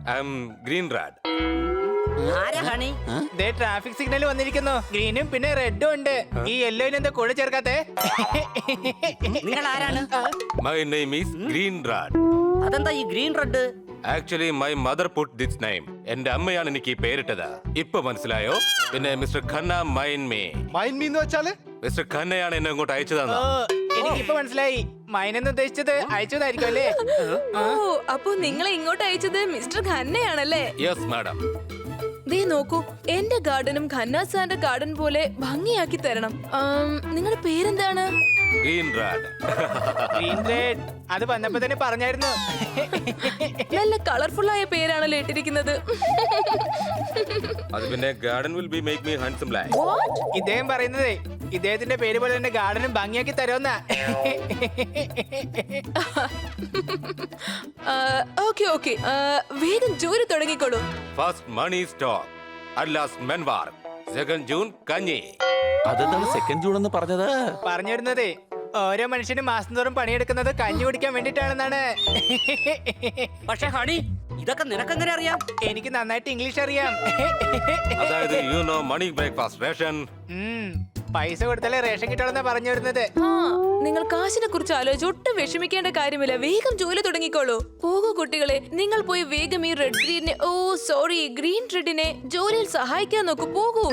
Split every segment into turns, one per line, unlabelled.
I am green red.
Traffic signal വന്നിരിക്കുന്നു. ഗ്രീനും പിന്നെ റെഡും ഉണ്ട്. ഈ യെല്ലോയിന് എന്താ കൂടെ ചേർക്കാത്തെ?
നിങ്ങൾ ആരാണ്?
My name is green red.
അതെന്താ ഈ green red?
Actually my mother put this name. എന്റെ അമ്മയാണ് എനിക്ക് ഈ പേരിട്ടത്. ഇപ്പൊ മനസ്സിലായോ? പിന്നെ മിസ്റ്റർ ഖന്ന മൈൻ മേ.
മൈൻ മീ എന്ന് വെച്ചാല്
മിസ്റ്റർ ഖന്നയാണ് എന്നെ ഇങ്ങോട്ട് അയച്ചതെന്ന്.
എനിക്കിപ്പോ മനസ്സിലായി. മൈനെന്ന് ഉദ്ദേശിച്ചത് അയച്ചതായിരിക്കും അല്ലേ?
ഓ, അപ്പൊ നിങ്ങളെ ഇങ്ങോട്ട് അയച്ചത് മിസ്റ്റർ ഖന്നയാണല്ലേ?
Yes madam.
ദേ നോക്കൂ, എന്റെ ഗാർഡനും ഖന്ന സാറിന്റെ ഗാർഡൻ പോലെ ഭംഗിയാക്കി തരണം. നിങ്ങളുടെ പേരെന്താണ്?
Green RAD.
ഗ്രീൻ റെഡ് അത് വന്നപ്പോ തന്നെ പറഞ്ഞായിരുന്നു.
നല്ല കളർഫുൾ ആയ പേരാണല്ലോ ഇട്ടിരിക്കുന്നത്.
അത് പിന്നെ garden will be make me handsome black.
ഇദ്ദേഹം പറയുന്നതേ ഇദ്ദേഹത്തിന്റെ പേര് പോലെ തന്നെ ഗാർഡനും ഭംഗിയാക്കി തരുമെന്നാ.
ഓക്കെ ഓക്കെ, വേഗം ജോലി തുടങ്ങിക്കോളൂ.
First money stock, at last മെൻവാർ, സെക്കൻഡ് ജൂൺ കഞ്ഞി.
അതെന്താണ് സെക്കൻഡ് ജൂൺ എന്ന് പറഞ്ഞത്?
പറഞ്ഞു വരുന്നതേ ഓരോ മനുഷ്യനും മാസം തോറും പണിയെടുക്കുന്നത് കഞ്ഞി കുടിക്കാൻ വേണ്ടിട്ടാണെന്നാണ്.
പക്ഷെ ഹണി, ഇതൊക്കെ നിനക്കെങ്ങനെ അറിയാം?
എനിക്ക് നന്നായിട്ട് ഇംഗ്ലീഷ് അറിയാം.
അതായത് you know money breakfast ration.
പൈസ കൊടുത്താലേ റേഷൻ കിട്ടണമെന്നാ പറഞ്ഞു വരുന്നത്.
നിങ്ങൾ കാശിനെ കുറിച്ച് ആലോചിച്ച് ഒട്ടും വിഷമിക്കേണ്ട കാര്യമില്ല. വേഗം ജോലി തുടങ്ങിക്കോളൂ. പോകൂ കുട്ടികളെ, നിങ്ങൾ പോയി വേഗം ഈ റെഡ് ഗ്രീനെ, ഓ സോറി ഗ്രീൻ റെഡിനെ ജോലിയിൽ സഹായിക്കാൻ നോക്കൂ. പോകൂ.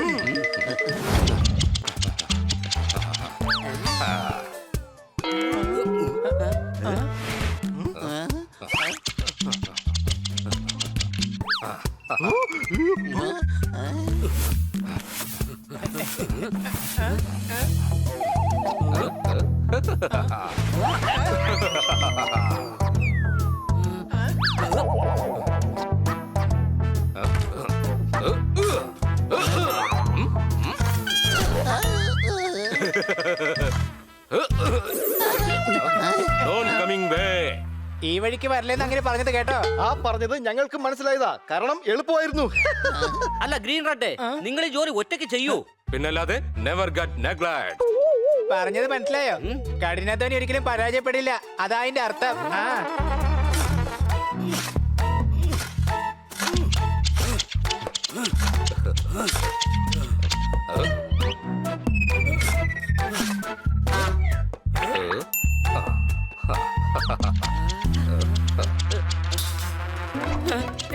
ഈ വഴിക്ക് വരലെന്ന് അങ്ങനെ പറഞ്ഞത് കേട്ടോ?
ആ പറഞ്ഞത് ഞങ്ങൾക്ക് മനസ്സിലായതാ, കാരണം എളുപ്പമായിരുന്നു.
അല്ല ഗ്രീൻ റെഡ്, നിങ്ങൾ ഈ ജോലി ഒറ്റയ്ക്ക് ചെയ്യൂ.
പിന്നല്ലാതെ നെവർ ഗെറ്റ് നെഗ്ലക്ട്.
പറഞ്ഞത് മനസ്സിലായോ? കഠിനാധ്വാനി ഒരിക്കലും പരാജയപ്പെടില്ല, അതാ അതിന്റെ അർത്ഥം.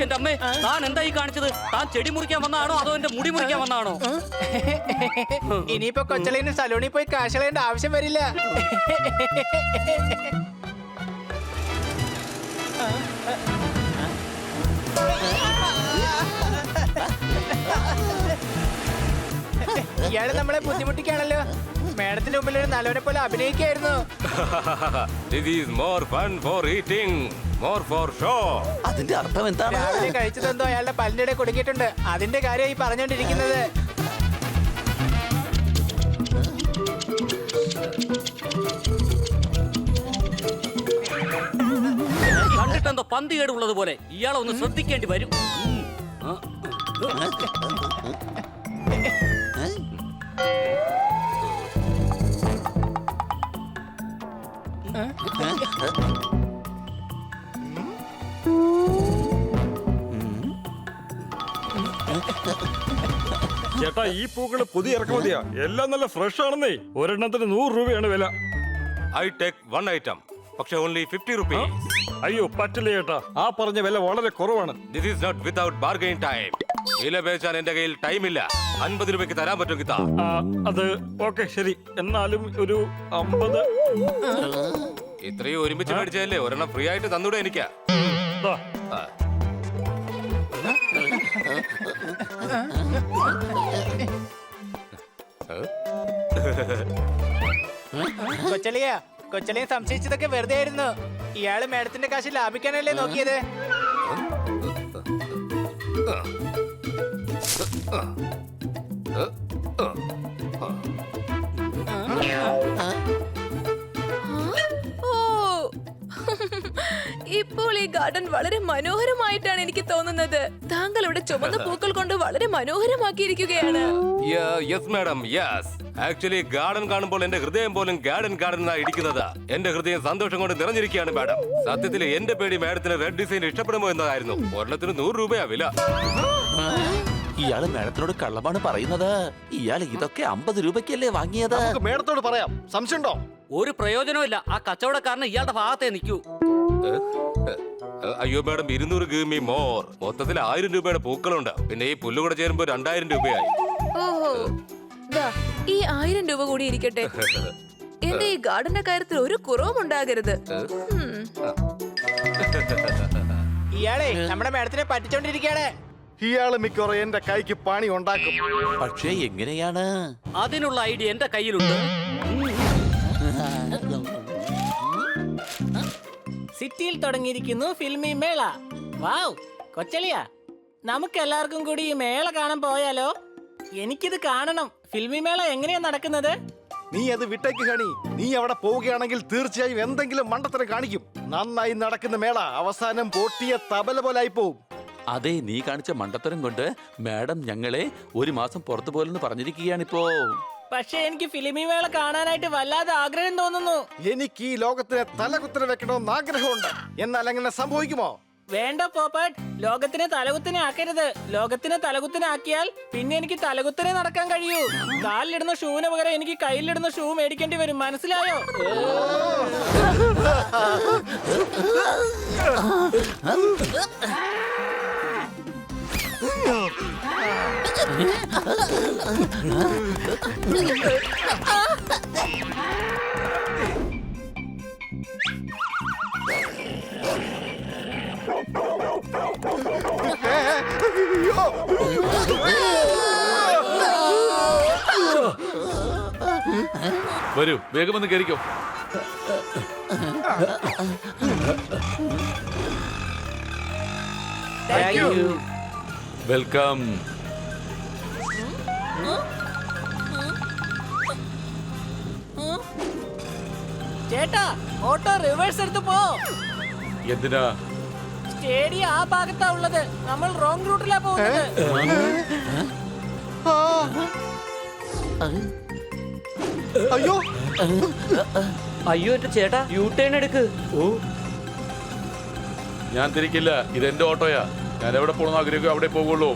എന്റെ അമ്മേ, താൻ എന്താ ഈ കാണിച്ചത്? താൻ ചെടി മുറിക്കാൻ വന്നാണോ അതോ എന്റെ മുടി മുറിക്കാൻ വന്നാണോ?
ഇനിയിപ്പോ കൊച്ചളീന് സലൂണിൽ പോയി കാശ് കളയേണ്ട ആവശ്യം വരില്ല. ഇയാള് നമ്മളെ ബുദ്ധിമുട്ടിക്കാണല്ലോ. മേഡത്തിന്റെ മുമ്പിൽ ഒരു നല്ലവനെ പോലെ അഭിനയിക്കായിരുന്നു.
This is more fun for eating, more for show.
അതിന്റെ അർത്ഥം എന്താണ്?
രാവിലെ കഴിച്ചതെന്തോ അയാളുടെ പല്ലിന്റെ ഇടയിൽ കുടുങ്ങിയിട്ടുണ്ട്. അതിന്റെ കാര്യം ഈ പറഞ്ഞോണ്ടിരിക്കുന്നത്.
കണ്ടിട്ടെന്തോ പന്തികേട് ഉള്ളത് പോലെ. ഇയാളെ ഒന്ന് ശ്രദ്ധിക്കേണ്ടി വരും.
ചേട്ടാ, ഈ പൂക്കള് പുതിയ ഇറക്കുമതിയാ. എല്ലാം നല്ല ഫ്രഷ് ആണെന്നേ. ഒരെണ്ണത്തിന് 100 രൂപയാണ് വില.
I take one item, പക്ഷെ only 50 rupees.
അയ്യോ പറ്റില്ല ചേട്ടാ, ആ പറഞ്ഞ വില വളരെ കുറവാണ്.
This is not without bargain time. വില പേശാൻ എന്റെ കയ്യിൽ ടൈമില്ല. 50 രൂപയ്ക്ക് തരാൻ പറ്റുമെങ്കിൽ താ.
അത് ഓക്കെ ശരി, എന്നാലും ഒരു 50.
ഇത്രയും ഒരുമിച്ച് മേടിച്ചതല്ലേ, ഒരെണ്ണം ഫ്രീ ആയിട്ട് തന്നൂടെ എനിക്ക്?
കൊച്ചളിയെ സംശയിച്ചതൊക്കെ വെറുതെ ആയിരുന്നു. ഇയാള് മേഡത്തിന്റെ കാശ് ലാഭിക്കാനല്ലേ നോക്കിയത്.
ഇപ്പോൾ ഈ ഗാർഡൻ വളരെ മനോഹരമായിട്ടാണ് എനിക്ക് തോന്നുന്നത്. താങ്കൾ ഇവിടെ ചുമന്ന പൂക്കൾ കൊണ്ട് വളരെ മനോഹരമാക്കിയിരിക്കുകയാണ്.
Yes madam, yes. Actually garden കാണുമ്പോൾ എന്റെ ഹൃദയം പോലും ഗാർഡൻ ഇടിക്കുന്നത്. എന്റെ ഹൃദയം സന്തോഷം കൊണ്ട് നിറഞ്ഞിരിക്കുകയാണ് മാഡം. സത്യത്തിൽ എന്റെ പേടി മാഡത്തിന് റെഡ് ഡിസൈൻ ഇഷ്ടപ്പെടുമോ എന്നതായിരുന്നു. ഒരെണ്ണത്തിന് 100 രൂപയാ വില.
ഇയാള് മേഡത്തിനോട് കള്ളമാണ് പറയുന്നത്. ഇയാൾ ഇതൊക്കെ 50 രൂപയ്ക്കല്ലേ വാങ്ങിയത്?
നമുക്ക് മേഡത്തോട് പറയാം. സംശയമുണ്ടോ?
ഒരു പ്രയോജനവും ഇല്ല. ആ കച്ചവടക്കാരന് ഇയാളുടെ ഭാഗത്തേ നിൽക്കൂ.
അയ്യോ മാഡം, 200 ഗിവ് മീ മോർ. മൊത്തത്തിൽ 1000 രൂപയുടെ പൂക്കളുണ്ട്. പിന്നെ ഈ പുല്ല് കൂടെ ചേരുമ്പോ 2000 രൂപയായി.
ഓഹോ, ദാ, ഈ 1000 രൂപ കൂടി ഇരിക്കട്ടെ. എന്റെ ഈ ഗാർഡന്റെ കാര്യത്തിൽ ഒരു കുറവും ഉണ്ടാകരുത്.
ഇയാളെ നമ്മുടെ മേഡത്തിനെ പറ്റിച്ചോണ്ടിരിക്കയാണ്.
ഇയാള് മിക്കവാറും എന്റെ കൈക്ക് പണി ഉണ്ടാക്കും.
പക്ഷേ എങ്ങനെയാണ്?
അതിനുള്ള ഐഡിയ എന്റെ കയ്യിലുണ്ട്.
സിറ്റിയിൽ തുടങ്ങിയിരിക്കുന്നു ഫിൽമി മേള. വാവ്, കൊച്ചളിയ, നമുക്ക് എല്ലാവർക്കും കൂടി ഈ മേള കാണാൻ പോയാലോ? എനിക്കിത് കാണണം. ഫിൽമി മേള എങ്ങനെയാ നടക്കുന്നത്?
നീ അത് വിട്ടേക്ക് ഹണി. നീ അവിടെ പോവുകയാണെങ്കിൽ തീർച്ചയായും എന്തെങ്കിലും മണ്ടത്തരം കാണിക്കും. നന്നായി നടക്കുന്ന മേള അവസാനം പൊട്ടിയ തബല പോലെ ആയി പോവും.
അതെ, നീ കാണിച്ച മണ്ടത്തരം കൊണ്ട് മാഡം ഞങ്ങളെ 1 മാസം പുറത്തു പോലെന്ന് പറഞ്ഞിരിക്കുകയാണിപ്പോ.
പക്ഷെ എനിക്ക് ഫിലിമി മേള കാണാനായിട്ട് വല്ലാതെ ആഗ്രഹം തോന്നുന്നു.
എനിക്ക് ഈ ലോകത്തിനെ തലകുത്തനെ വെക്കണമെന്ന് ആഗ്രഹമുണ്ട്. എന്നാൽ അങ്ങനെ സംഭവിക്കുമോ?
വേണ്ട പോപ്പട്ട്, ലോകത്തിനെ തലകുത്തിനെ ആക്കരുത്. ലോകത്തിനെ തലകുത്തിനെ ആക്കിയാൽ പിന്നെ എനിക്ക് തലകുത്തിനെ നടക്കാൻ കഴിയൂ. കാലിലിടുന്ന ഷൂവിന് പകരം എനിക്ക് കയ്യിലിടുന്ന ഷൂ മേടിക്കേണ്ടി വരും. മനസ്സിലായോ?
വരൂ, വേഗം വന്ന് കയറിക്കോ. വെൽക്കം.
ചേട്ടാ, ഓട്ടോ റിവേഴ്സ് എടുത്ത് പോ.
എന്തിനാ?
സ്റ്റേഡിയം ആ ഭാഗത്താ ഉള്ളത്. നമ്മൾ റോങ് റൂട്ടിലാ പോകുന്നത്.
അയ്യോ,
അയ്യോ എന്റെ ചേട്ടാ, യു ടേൺ എടുക്ക്.
ഞാൻ തിരിക്കില്ല. ഇതെന്റെ ഓട്ടോയാ. ഞാൻ എവിടെ പോകണമെന്ന് ആഗ്രഹിക്കും അവിടെ പോകുള്ളൂ.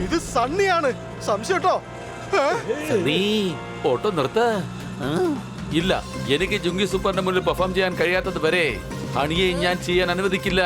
ഇത് സണ്ണിയാണ്. സംശയട്ടോ?
നീ ഓട്ടോ നിർത്ത. ഇല്ല, എനിക്ക് ജുങ്കി സൂപ്പറിന്റെ മുന്നിൽ പെർഫോം ചെയ്യാൻ കഴിയാത്തത് വരെ ഹണിയെ ഞാൻ ചെയ്യാൻ അനുവദിക്കില്ല.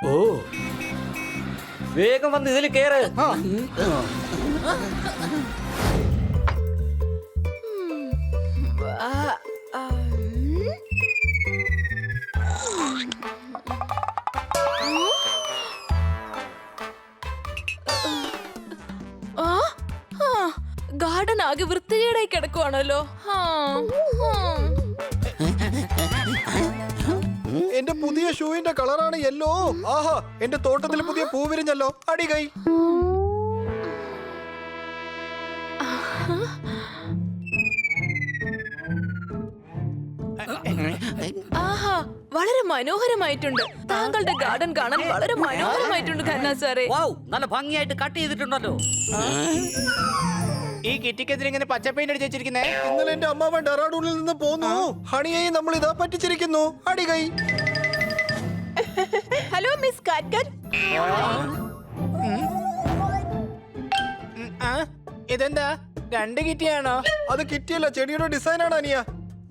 ഓ, വേഗം വന്ന് ഇതിൽ കേറ്.
ഗാർഡൻ ആകെ വൃത്തികേടായി കിടക്കുവാണല്ലോ.
എന്റെ പുതിയ ഷൂവിന്റെ കളറാണ് യെല്ലോ. ആഹാ, എന്റെ തോട്ടത്തിൽ പുതിയ പൂ വിരിഞ്ഞല്ലോ. അടി കൈ.
ആഹാ, വളരെ മനോഹരമായിട്ടുണ്ട്. താങ്കളുടെ ഗാർഡൻ കാണാൻ വളരെ മനോഹരമായിട്ടുണ്ട് ഖന്ന സാറേ.
വൗ, നല്ല ഭംഗിയായിട്ട് കട്ട് ചെയ്തിട്ടുണ്ടല്ലോ.
ഈ കിറ്റിക്കെതിരെ ഇങ്ങനെ പച്ച പെയിന്റ് അടിച്ച് വെച്ചിരിക്കുന്നേ.
ഇന്നലെ എന്റെ അമ്മാവൻ ഡെറാഡൂണിൽ നിന്ന് പോന്നു. ഹണിയെയും നമ്മൾ ഇതാ പറ്റിച്ചിരിക്കുന്നു. അടി കൈ.
ഹലോ മിസ് കാറ്റ്കൻ.
ഇതെന്താ, 2 കിറ്റിയാണോ?
അത് കിറ്റിയല്ല, ചെടിയുടെ ഡിസൈനാണ് അനിയ.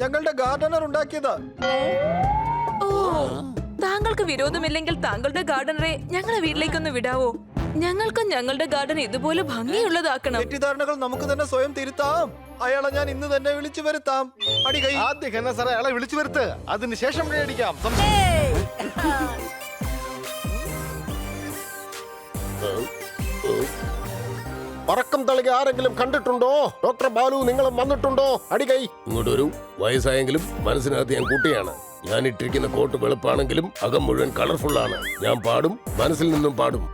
ഞങ്ങളുടെ ഗാർഡനർ ഉണ്ടാക്കിയതാ.
ഓ, താങ്കൾക്ക് വിരോധമില്ലെങ്കിൽ താങ്കളുടെ ഗാർഡനറെ ഞങ്ങളെ വീട്ടിലേക്കൊന്ന് വിടാവോ? ഞങ്ങൾക്ക് ഞങ്ങളുടെ ഗാർഡൻ ഇതുപോലെ ഭംഗിയുള്ളതാക്കണം.
തെറ്റിദ്ധാരണകൾ നമുക്ക് തന്നെ സ്വയം തിരുത്താം. അയാളെ ഞാൻ ഇന്ന് തന്നെ വിളിച്ചു വരുത്താം. അടി കൈ.
ആദ്യം ഖന്ന സാറേ അയാളെ വിളിച്ചു വരുത്ത്, അതിനുശേഷം കൈയടിക്കാം.
പറക്കം തളിക ആരെങ്കിലും കണ്ടിട്ടുണ്ടോ? ഡോക്ടർ ബാലു നിങ്ങളും വന്നിട്ടുണ്ടോ? അടികൈ ഇങ്ങോട്ട് വരൂ. വയസ്സായെങ്കിലും മനസ്സിനകത്ത് ഞാൻ കുട്ടിയാണ്. ഞാൻ ഇട്ടിരിക്കുന്ന കോട്ട് വെളുപ്പാണെങ്കിലും അകം മുഴുവൻ കളർഫുൾ ആണ്. ഞാൻ പാടും, മനസ്സിൽ നിന്നും പാടും.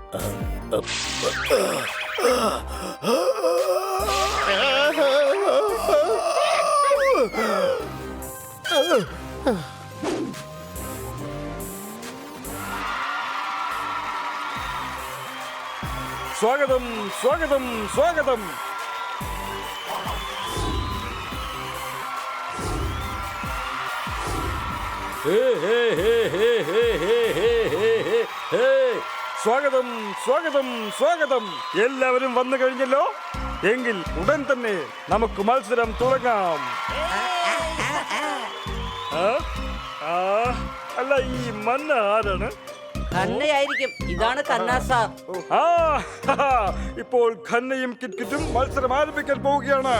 സ്വാഗതം, സ്വാഗതം, സ്വാഗതം. സ്വാഗതം, സ്വാഗതം, സ്വാഗതം. എല്ലാവരും വന്നു കഴിഞ്ഞല്ലോ. എങ്കിൽ ഉടൻ തന്നെ നമുക്ക് മത്സരം തുടങ്ങാം. അല്ല, ഈ മന്ന ആരാണ്?
കന്നയായിരിക്കും. ഇതാണ് കന്നാ സാർ.
ഇപ്പോൾ ഖന്നയും കിറ്റ്കിറ്റും മത്സരം ആരംഭിക്കാൻ പോവുകയാണ്.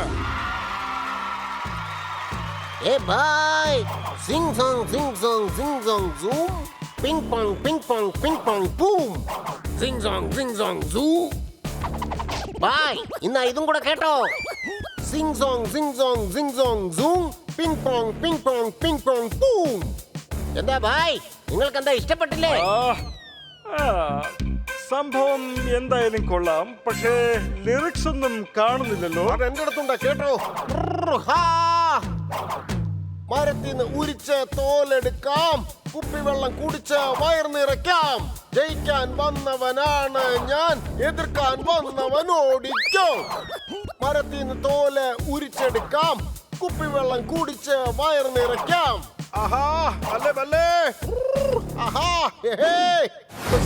Sing song sing song sing song zoom ping pong ping pong ping pong പൂം സിംഗ് സോങ് സൂ. ബായ്, ഇന്ന് ഇതും കൂടെ കേട്ടോ. Sing song sing song sing song zoom ping pong ping pong ping pong പൂം. എന്താ ബായ്, നിങ്ങൾക്ക് എന്താ ഇഷ്ടപ്പെട്ടില്ലേ?
സംഭവം എന്തായാലും കൊള്ളാം, പക്ഷേ ലിറിക്സ് ഒന്നും കാണുന്നില്ലല്ലോ.
അത് എന്റെ അടുത്തുണ്ട്, കേട്ടോ. മരത്തിന്ന് ഉരിച്ച് തോലെടുക്കാം, കുപ്പിവെള്ളം കുടിച്ച് വയർ നിറയ്ക്കാം. ജയിക്കാൻ വന്നവനാണ് ഞാൻ, എതിർക്കാൻ വന്നവൻ ഓടിക്കോ. മരത്തിന്ന് തോല് ഉരിച്ചെടുക്കാം, കുപ്പിവെള്ളം കുടിച്ച് വയർ നിറയ്ക്കാം. ആഹാ, അല്ലേ ബല്ലേ. ആഹാ, ഹേ.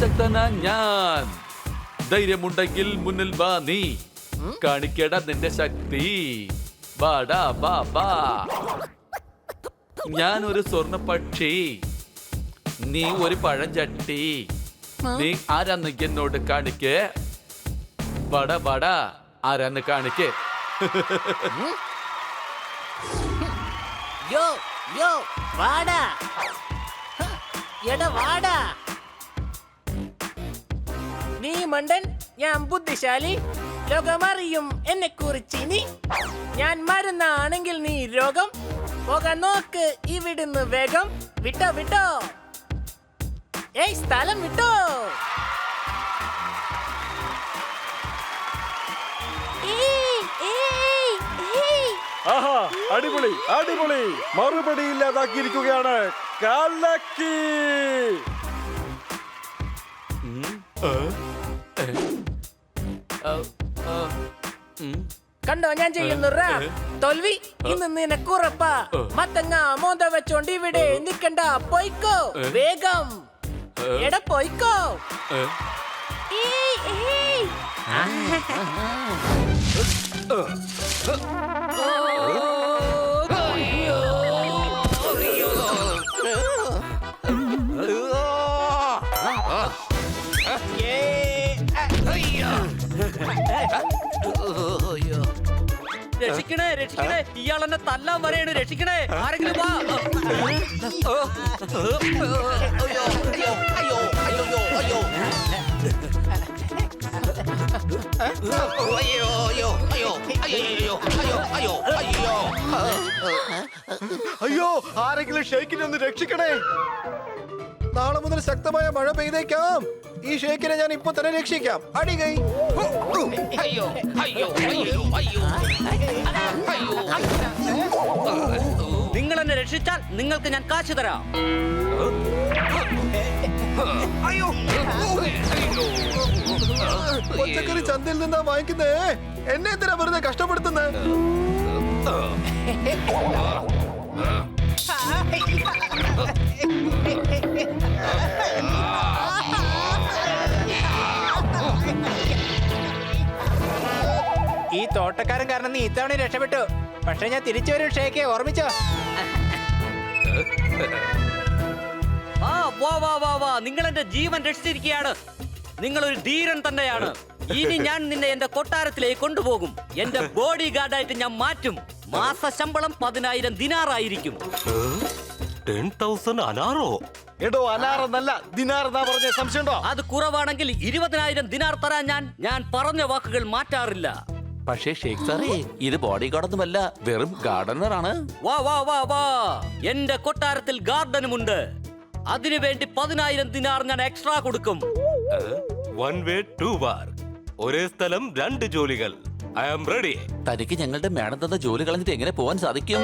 ശക്തനാ ഞാൻ. ധൈര്യമുണ്ടെങ്കിൽ മുന്നിൽ വാ നീ, കാണിക്കേടാ നിന്റെ ശക്തി. വാടാ ബാ ബാ. ഞാൻ ഒരു സ്വർണ്ണ പക്ഷി, നീ ഒരു പഴഞ്ചട്ടി. നീ ആരാന്ന് എന്നോട് കാണിക്കേ. വട വട ആരാന്ന് കാണിക്കേ.
യോ യോ വാടാ, എടാ വാടാ. നീ മണ്ടൻ, ഞാൻ ബുദ്ധിശാലി. ലോകമറിയും എന്നെ കുറിച്ച് നീ. ഞാൻ മരുന്നാണെങ്കിൽ നീ രോഗം. പോകാൻ നോക്ക് ഇവിടുന്ന് വേഗം. വിട്ടോ വിട്ടോ, ഏയ് സ്ഥലം വിട്ടോ.
ആഹാ, അടിപൊളി അടിപൊളി. മറുപടി ഇല്ലാതാക്കിയിരിക്കുകയാണ്. കലക്കി.
കണ്ടോ ഞാൻ ചെയ്യുന്നു റാപ്പ്. തോൽവി ഇന്ന് നിനക്കുറപ്പാ. മത്തങ്ങ മോന്ത വെച്ചോണ്ട് ഇവിടെ നിക്കണ്ട, പൊയ്ക്കോ വേഗം. എടാ പൊയ്ക്കോ.
രക്ഷിക്കണേ, രക്ഷിക്കണേ. ഇയാൾ എന്നെ തല്ലാൻ വരെയാണ്. രക്ഷിക്കണേ, ആരെങ്കിലും വാ.
അയ്യോ, ആരെങ്കിലും ഷെയ്ക്കിനെ ഒന്ന് രക്ഷിക്കണേ. നാളെ മുതൽ ശക്തമായ മഴ പെയ്തേക്കാം. ഈ ഷെയ്ക്കിനെ ഞാൻ ഇപ്പൊ തന്നെ രക്ഷിക്കാം. അടി കൈ.
നിങ്ങൾ എന്നെ രക്ഷിച്ചാൽ നിങ്ങൾക്ക് ഞാൻ കാശ് തരാം.
പച്ചക്കറി ചന്തയിൽ നിന്നാ വാങ്ങിക്കുന്നേ. എന്നെ എന്തിനാ വെറുതെ കഷ്ടപ്പെടുത്തുന്നത്?
ഈ തോട്ടക്കാരൻ കാരണം നീ ഇത്തവണ രക്ഷപ്പെട്ടു. പക്ഷെ ഞാൻ തിരിച്ചു വരും ഷേക്കെ, ഓർമ്മിച്ചോ?
ആ വാ വാ വാ വാ, നിങ്ങൾ എന്റെ ജീവൻ രക്ഷിച്ചിരിക്കുകയാണ്. നിങ്ങൾ ഒരു ധീരൻ തന്നെയാണ്. ഇനി ഞാൻ നിന്നെ എന്റെ കൊട്ടാരത്തിലേക്ക് കൊണ്ടുപോകും. എന്റെ ബോഡി ഗാർഡായിട്ട് ഞാൻ മാറ്റും. മാസ ശമ്പളം 10,000 ദിനാറായിരിക്കും.
10,000 അനാറോ?
എടോ അനാറെന്നല്ല ദിനാർ എന്നാ പറഞ്ഞ സംശയമുണ്ടോ?
അത് കുറവാണെങ്കിൽ 20,000 ദിനാർ തരാൻ ഞാൻ പറഞ്ഞ വാക്കുകൾ മാറ്റാറില്ല.
പക്ഷേ ഷേഖ് സാറേ, ഇത് ബോഡി ഗാർഡൊന്നുമല്ല, വെറും ഗാർഡനർ ആണ്.
വാ വാ വാ വാ, എന്റെ കൊട്ടാരത്തിൽ ഗാർഡനുമുണ്ട്. അതിനുവേണ്ടി 10,000 ദിനാർ ഞാൻ എക്സ്ട്രാ കൊടുക്കും.
1 way 2 bar. ഒരേ സ്ഥലം 2 ജോലികൾ. I am ready.
തനിക്ക് ഞങ്ങളുടെ മേഡം തന്ന ജോലി കളഞ്ഞിട്ട് എങ്ങനെ പോവാൻ സാധിക്കും?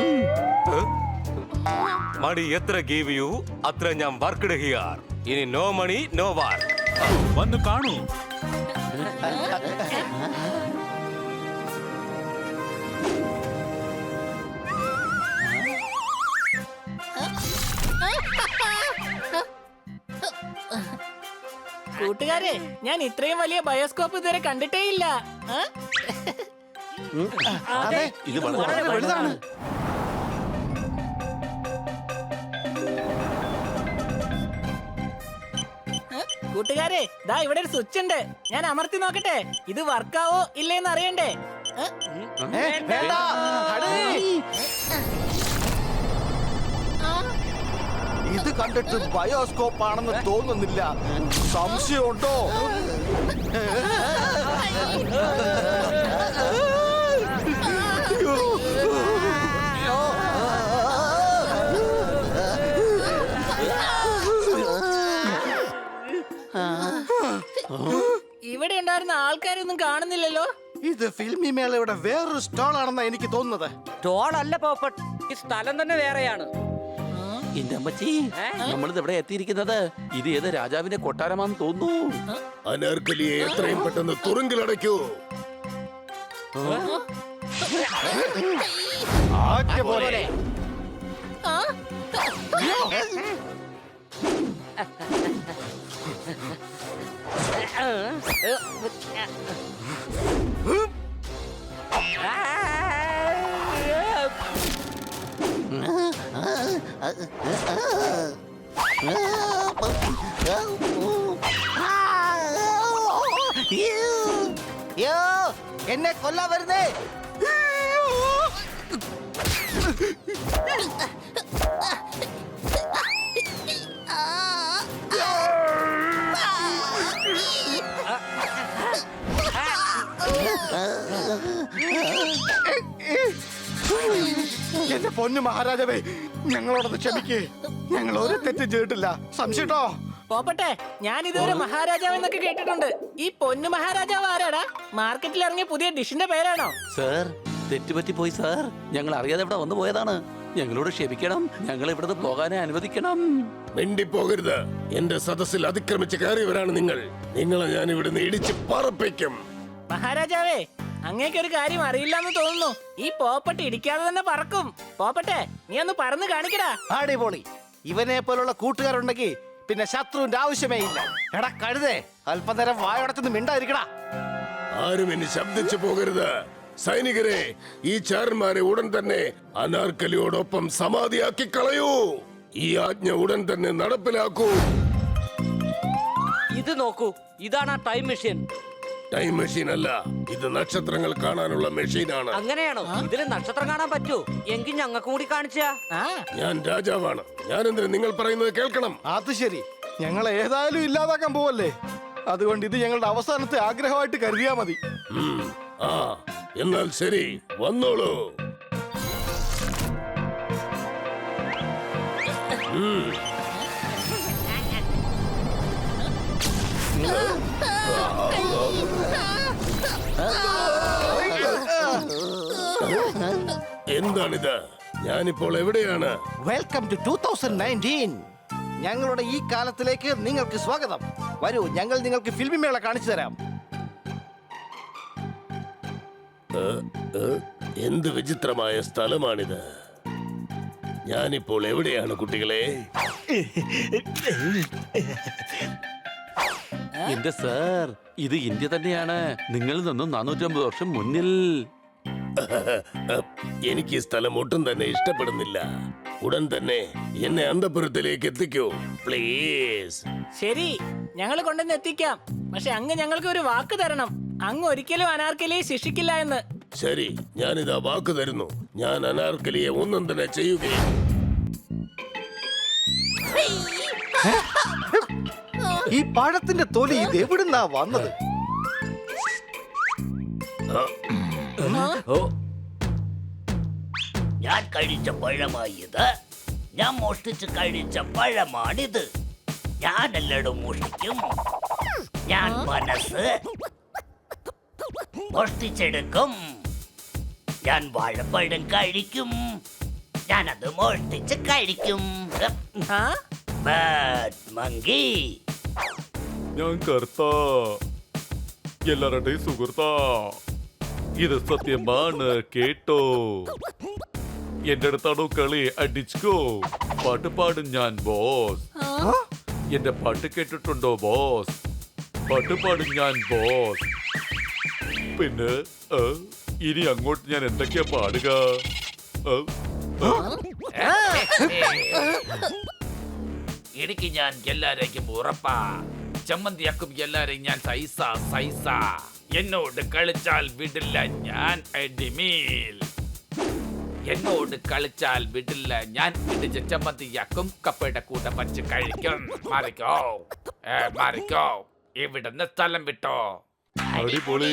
മണി എത്ര ഗീവ് യു അത്ര ഞാൻ വർക്ക് ഹിയർ. ഇനി നോ മണി നോ വാർ.
വന്ന് കാണൂ.
കൂട്ടുകാരെ, ഞാൻ ഇത്രയും വലിയ ബയോസ്കോപ്പ് ഇതുവരെ കണ്ടിട്ടേ ഇല്ല. ആ?
അതെ,
ഇത് വളരെ
വലുതാണ്.
കൂട്ടുകാരെ, ദാ ഇവിടെ ഒരു സ്വിച്ച് ഉണ്ട്. ഞാൻ അമർത്തി നോക്കട്ടെ, ഇത് വർക്കാവോ ഇല്ലേന്ന് അറിയണ്ടേ? ആ?
വേണ്ട, ഹരി. ഇത് കണ്ടിട്ട് ബയോസ്കോപ്പ് ആണെന്ന് തോന്നുന്നില്ല. സംശയമുണ്ടോ?
ഇവിടെ ഉണ്ടായിരുന്ന ആൾക്കാരൊന്നും കാണുന്നില്ലല്ലോ.
ഇത് ഫിൽമി മേളയുടെ വേറൊരു സ്റ്റാൾ ആണെന്നാ എനിക്ക് തോന്നുന്നത്.
ടോളല്ല പോപ്പട്ട്, ഈ സ്ഥലം തന്നെ വേറെയാണ്.
എന്റെ അമ്മച്ചി, നമ്മളിത് എവിടെ എത്തിയിരിക്കുന്നത്? ഇത് ഏത് രാജാവിന്റെ കൊട്ടാരമാണെന്ന് തോന്നുന്നു.
അനാർക്കലിയെ എത്രയും പെട്ടെന്ന് തുറുങ്കിലടയ്ക്കൂ.
ആജ്ഞ പോലെ.
ആ?
എന്നെ കൊല്ലാൻ വരുന്നേ. എന്റെ പൊന്നു മഹാരാജാവേ, ഞങ്ങളോടൊന്ന് ക്ഷമിക്കേ. ഞങ്ങൾ ഒരു തെറ്റും ചെയ്തിട്ടില്ല. സംശയട്ടോ?
പോപ്പട്ടെ, ഞാൻ ഇതുവരെ മഹാരാജാവ് എന്നൊക്കെ കേട്ടിട്ടുണ്ട്. ഈ പൊന്നു മഹാരാജാവ് ആരാടാ? മാർക്കറ്റിൽ ഇറങ്ങിയ പുതിയ ഡിഷിന്റെ പേരാണോ?
സാർ, തെറ്റുപറ്റി പോയി സാർ. ഞങ്ങൾ അറിയാതെ ഇവിടെ വന്നു പോയതാണ്. ഞങ്ങളോട് ക്ഷമിക്കണം. ഞങ്ങൾ ഇവിടുന്ന് പോകാനേ അനുവദിക്കണം.
മിണ്ടിപ്പോകരുത്. എന്റെ സദസ്സിൽ അതിക്രമിച്ച് കയറിയവരാണ് നിങ്ങൾ. നിങ്ങളെ ഞാൻ ഇവിടുന്ന് ഇടിച്ച് പറപ്പിക്കും.
മഹാരാജാവേ, അങ്ങേക്കൊരു കാര്യം അറിയില്ലെന്ന് തോന്നുന്നു. ഈ പോപ്പട്ട് ഇടിക്കാതെ തന്നെ പറക്കും. പോപ്പട്ടെ, നീ ഒന്ന് പറന്ന് കാണിക്കടാ.
അടിപൊളി. ഇവനെ പോലുള്ള കൂട്ടുകാരുണ്ടെങ്കിൽ പിന്നെ ശത്രുവിന്റെ ആവശ്യമേ ഇല്ല. എടാ കഴുതേ, അല്പനേരം വായടച്ചൊന്ന് മിണ്ടായിരിക്കടാ.
ആരും ഇനി ശബ്ദിച്ചു പോകരുത്. സൈനികരെ, ഈ ചാരന്മാരെ ഉടൻ തന്നെ അനാർക്കലിയോടൊപ്പം സമാധിയാക്കി കളയൂ. ഈ ആജ്ഞ ഉടൻ തന്നെ നടപ്പിലാക്കൂ.
ഇത് നോക്കൂ, ഇതാണ് ആ ടൈം മെഷീൻ.
ടൈം മെഷീൻ അല്ല, ഇത് നക്ഷത്രങ്ങൾ കാണാനുള്ള മെഷീനാണ്.
അങ്ങനെയാണോ? ഇതിന് നക്ഷത്രം കാണാൻ പറ്റൂ? എങ്കിൽ ഞങ്ങൾക്ക് കൂടി കാണിച്ചാ.
ആ,
ഞാൻ രാജാവാണ്. ഞാൻ എന്തിനു നിങ്ങൾ പറയുന്നത് കേൾക്കണം?
അത് ശരി, ഞങ്ങൾ ഏതായാലും ഇല്ലാതാക്കാൻ പോവല്ലേ. അതുകൊണ്ട് ഇത് ഞങ്ങളുടെ അവസാനത്തെ ആഗ്രഹമായിട്ട് കരുതിയാ മതി.
ആ, എന്നാൽ ശരി, വന്നോളൂ. എന്താണിത്? ഞാനിപ്പോൾ എവിടെയാണ്?
Welcome to 2019. ഞങ്ങളുടെ ഈ കാലത്തിലേക്ക് നിങ്ങൾക്ക് സ്വാഗതം. വരൂ, ഞങ്ങൾ നിങ്ങൾക്ക് ഫിൽമി മേള കാണിച്ചു തരാം.
എന്ത് വിചിത്രമായ സ്ഥലമാണിത്. ഞാനിപ്പോൾ എവിടെയാണ് കുട്ടികളെ?
എന്റെ സാർ, ഇത് ഇന്ത്യ തന്നെയാണ്. നിങ്ങളിൽ നിന്നും 450 വർഷം മുന്നിൽ.
എനിക്ക് ഈ സ്ഥലം ഒട്ടും തന്നെ ഇഷ്ടപ്പെടുന്നില്ല. ഉടൻ തന്നെ എന്നെ അന്തപുരത്തിലേക്ക് എത്തിക്കൂ പ്ലീസ്.
ശരി, ഞങ്ങൾ കൊണ്ടുവന്ന് എത്തിക്കാം. പക്ഷെ അങ്ങ് ഞങ്ങൾക്ക് ഒരു വാക്ക് തരണം. അങ്ങ് ഒരിക്കലും അനാർക്കലിയെ ശിക്ഷിക്കില്ല എന്ന്.
ശരി, ഞാനിതാ വാക്ക് തരുന്നു. ഞാൻ അനാർക്കലിയെ ഒന്നും തന്നെ ചെയ്യുകയില്ല.
ഈ പഴത്തിന്റെ തൊലി ഇത് എവിടുന്നാ വന്നത്?
ഞാൻ കഴിച്ച പഴമായത്, ഞാൻ മോഷ്ടിച്ച് കഴിച്ച പഴമാണിത്. ഞാനെല്ലടും മോഷ്ടിക്കും. ഞാൻ മനസ്സ് മോഷ്ടിച്ചെടുക്കും. ഞാൻ വാഴപ്പഴം കഴിക്കും. ഞാനത് മോഷ്ടിച്ച് കഴിക്കും.
ആ?
Bad monkey.
ഞാൻ കർത്താ, എല്ലാവരുടെയും സുഹൃത്താ. ഇത് സത്യമാണ് കേട്ടോ. എന്റെ അടുത്താണോ കളി? അടിച്ചോ. പാട്ട് പാടും ഞാൻ ബോസ്. എന്റെ പാട്ട് കേട്ടിട്ടുണ്ടോ ബോസ്? പാട്ട് പാടും ഞാൻ ബോസ്. പിന്നെ ഇനി അങ്ങോട്ട് ഞാൻ എന്തൊക്കെയാ പാടുക?
എനിക്ക് ഞാൻ എല്ലാരേക്കും ഉറപ്പാ. ചമ്മന്തിയാക്കും എല്ലാരെയും ഞാൻ സൈസ. എന്നോട് കളിച്ചാൽ വിടില്ല ഞാൻ എഡിമീൽ. എന്നോട് കളിച്ചാൽ വിടില്ല ഞാൻ. ഇടിച്ച ചമ്മന്തിയാക്കും കപ്പയുടെ കൂടെ പച്ച് കഴിക്കും. മാറിക്കോ ഇവിടുന്ന് സ്ഥലം വിട്ടോ.
അടിപൊളി.